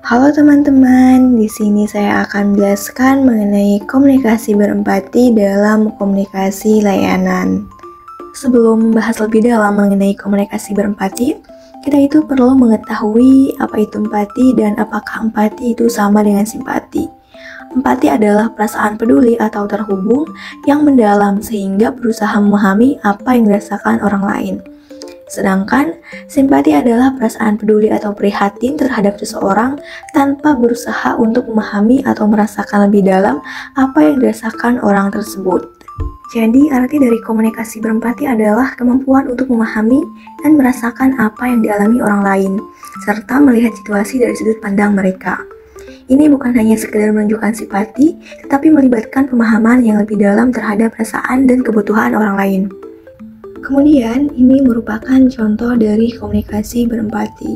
Halo teman-teman, di sini saya akan menjelaskan mengenai komunikasi berempati dalam komunikasi layanan. Sebelum membahas lebih dalam mengenai komunikasi berempati, kita itu perlu mengetahui apa itu empati dan apakah empati itu sama dengan simpati. Empati adalah perasaan peduli atau terhubung yang mendalam sehingga berusaha memahami apa yang dirasakan orang lain. Sedangkan simpati adalah perasaan peduli atau prihatin terhadap seseorang tanpa berusaha untuk memahami atau merasakan lebih dalam apa yang dirasakan orang tersebut. Jadi arti dari komunikasi berempati adalah kemampuan untuk memahami dan merasakan apa yang dialami orang lain, serta melihat situasi dari sudut pandang mereka. Ini bukan hanya sekedar menunjukkan simpati, tetapi melibatkan pemahaman yang lebih dalam terhadap perasaan dan kebutuhan orang lain. Kemudian, ini merupakan contoh dari komunikasi berempati.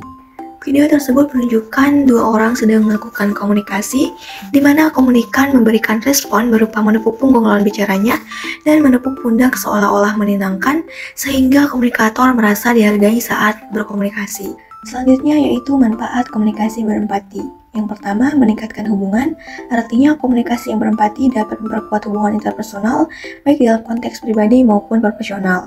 Video tersebut menunjukkan dua orang sedang melakukan komunikasi, di mana komunikan memberikan respon berupa menepuk punggung lawan bicaranya dan menepuk pundak seolah-olah menenangkan, sehingga komunikator merasa dihargai saat berkomunikasi. Selanjutnya yaitu manfaat komunikasi berempati. Yang pertama, meningkatkan hubungan, artinya komunikasi yang berempati dapat memperkuat hubungan interpersonal, baik dalam konteks pribadi maupun profesional.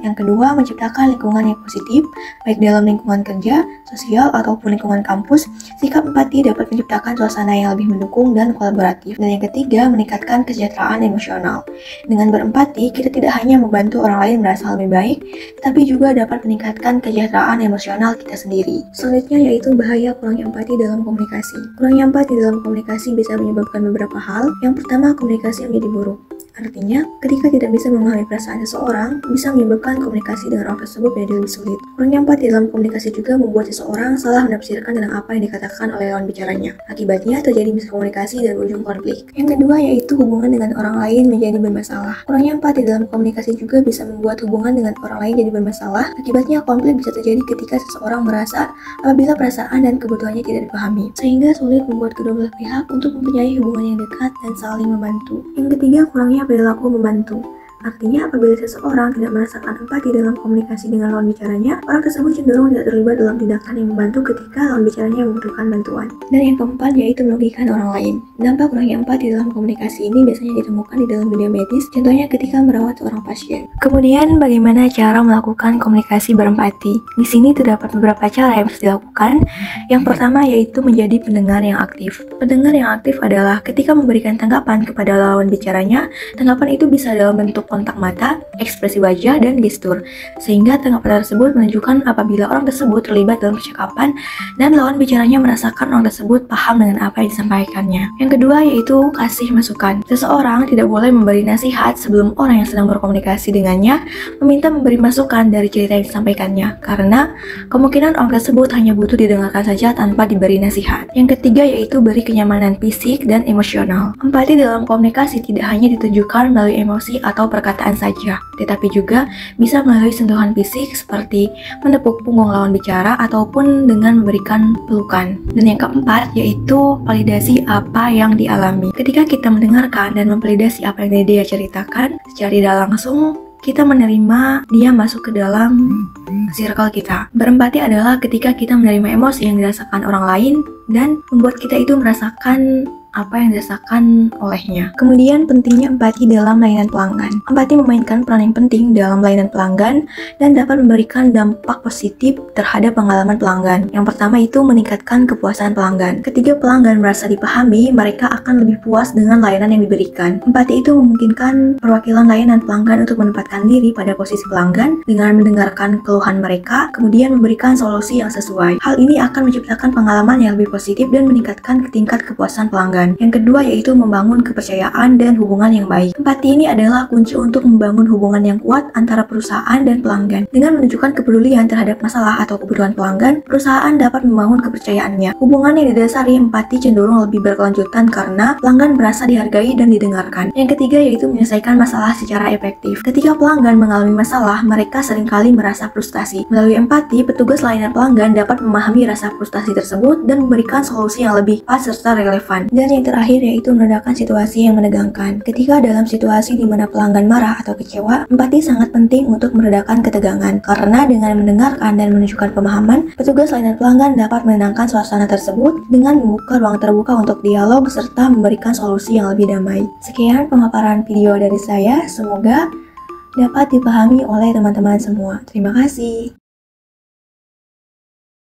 Yang kedua, menciptakan lingkungan yang positif, baik dalam lingkungan kerja, sosial, ataupun lingkungan kampus. Sikap empati dapat menciptakan suasana yang lebih mendukung dan kolaboratif. Dan yang ketiga, meningkatkan kesejahteraan emosional. Dengan berempati, kita tidak hanya membantu orang lain merasa lebih baik, tapi juga dapat meningkatkan kesejahteraan emosional kita sendiri. Selanjutnya yaitu bahaya kurangnya empati dalam komunikasi. Kurangnya empati dalam komunikasi bisa menyebabkan beberapa hal. Yang pertama, komunikasi menjadi buruk. Artinya, ketika tidak bisa memahami perasaan seseorang, bisa menyebabkan komunikasi dengan orang tersebut menjadi lebih sulit. Kurangnya empati dalam komunikasi juga membuat seseorang salah menafsirkan tentang apa yang dikatakan oleh lawan bicaranya. Akibatnya, terjadi miskomunikasi dan berujung konflik. Yang kedua yaitu hubungan dengan orang lain menjadi bermasalah. Kurangnya empati dalam komunikasi juga bisa membuat hubungan dengan orang lain jadi bermasalah. Akibatnya, konflik bisa terjadi ketika seseorang merasa apabila perasaan dan kebutuhannya tidak dipahami, sehingga sulit membuat kedua belah pihak untuk mempunyai hubungan yang dekat dan saling membantu. Yang ketiga, kurangnya perilaku membantu. Artinya, apabila seseorang tidak merasakan empati dalam komunikasi dengan lawan bicaranya, orang tersebut cenderung tidak terlibat dalam tindakan yang membantu ketika lawan bicaranya membutuhkan bantuan. Dan yang keempat yaitu merugikan orang lain. Dampak kurangnya empati dalam komunikasi ini biasanya ditemukan di dalam dunia medis, contohnya ketika merawat seorang pasien. Kemudian, bagaimana cara melakukan komunikasi berempati? Di sini terdapat beberapa cara yang harus dilakukan. Yang pertama yaitu menjadi pendengar yang aktif. Pendengar yang aktif adalah ketika memberikan tanggapan kepada lawan bicaranya, tanggapan itu bisa dalam bentuk kontak mata, ekspresi wajah, dan gestur, sehingga tanggapan tersebut menunjukkan apabila orang tersebut terlibat dalam percakapan dan lawan bicaranya merasakan orang tersebut paham dengan apa yang disampaikannya. Yang kedua yaitu kasih masukan. Seseorang tidak boleh memberi nasihat sebelum orang yang sedang berkomunikasi dengannya meminta memberi masukan dari cerita yang disampaikannya, karena kemungkinan orang tersebut hanya butuh didengarkan saja tanpa diberi nasihat. Yang ketiga yaitu beri kenyamanan fisik dan emosional. Empati dalam komunikasi tidak hanya ditunjukkan melalui emosi atau perkataan saja, tetapi juga bisa melalui sentuhan fisik seperti menepuk punggung lawan bicara ataupun dengan memberikan pelukan. Dan yang keempat yaitu validasi apa yang dialami. Ketika kita mendengarkan dan memvalidasi apa yang dia ceritakan, secara tidak langsung kita menerima dia masuk ke dalam circle kita. Berempati adalah ketika kita menerima emosi yang dirasakan orang lain dan membuat kita itu merasakan apa yang dirasakan olehnya. Kemudian pentingnya empati dalam layanan pelanggan. Empati memainkan peran yang penting dalam layanan pelanggan dan dapat memberikan dampak positif terhadap pengalaman pelanggan. Yang pertama itu meningkatkan kepuasan pelanggan. Ketika pelanggan merasa dipahami, mereka akan lebih puas dengan layanan yang diberikan. Empati itu memungkinkan perwakilan layanan pelanggan untuk menempatkan diri pada posisi pelanggan dengan mendengarkan keluhan mereka, kemudian memberikan solusi yang sesuai. Hal ini akan menciptakan pengalaman yang lebih positif dan meningkatkan tingkat kepuasan pelanggan. Yang kedua yaitu membangun kepercayaan dan hubungan yang baik. Empati ini adalah kunci untuk membangun hubungan yang kuat antara perusahaan dan pelanggan. Dengan menunjukkan kepedulian terhadap masalah atau kebutuhan pelanggan, perusahaan dapat membangun kepercayaannya. Hubungan yang didasari empati cenderung lebih berkelanjutan karena pelanggan merasa dihargai dan didengarkan. Yang ketiga yaitu menyelesaikan masalah secara efektif. Ketika pelanggan mengalami masalah, mereka seringkali merasa frustasi. Melalui empati, petugas layanan pelanggan dapat memahami rasa frustasi tersebut dan memberikan solusi yang lebih pas serta relevan. Dan yang terakhir yaitu meredakan situasi yang menegangkan. Ketika dalam situasi di mana pelanggan marah atau kecewa, empati sangat penting untuk meredakan ketegangan. Karena dengan mendengarkan dan menunjukkan pemahaman, petugas layanan pelanggan dapat menenangkan suasana tersebut dengan membuka ruang terbuka untuk dialog serta memberikan solusi yang lebih damai. Sekian pemaparan video dari saya, semoga dapat dipahami oleh teman-teman semua. Terima kasih.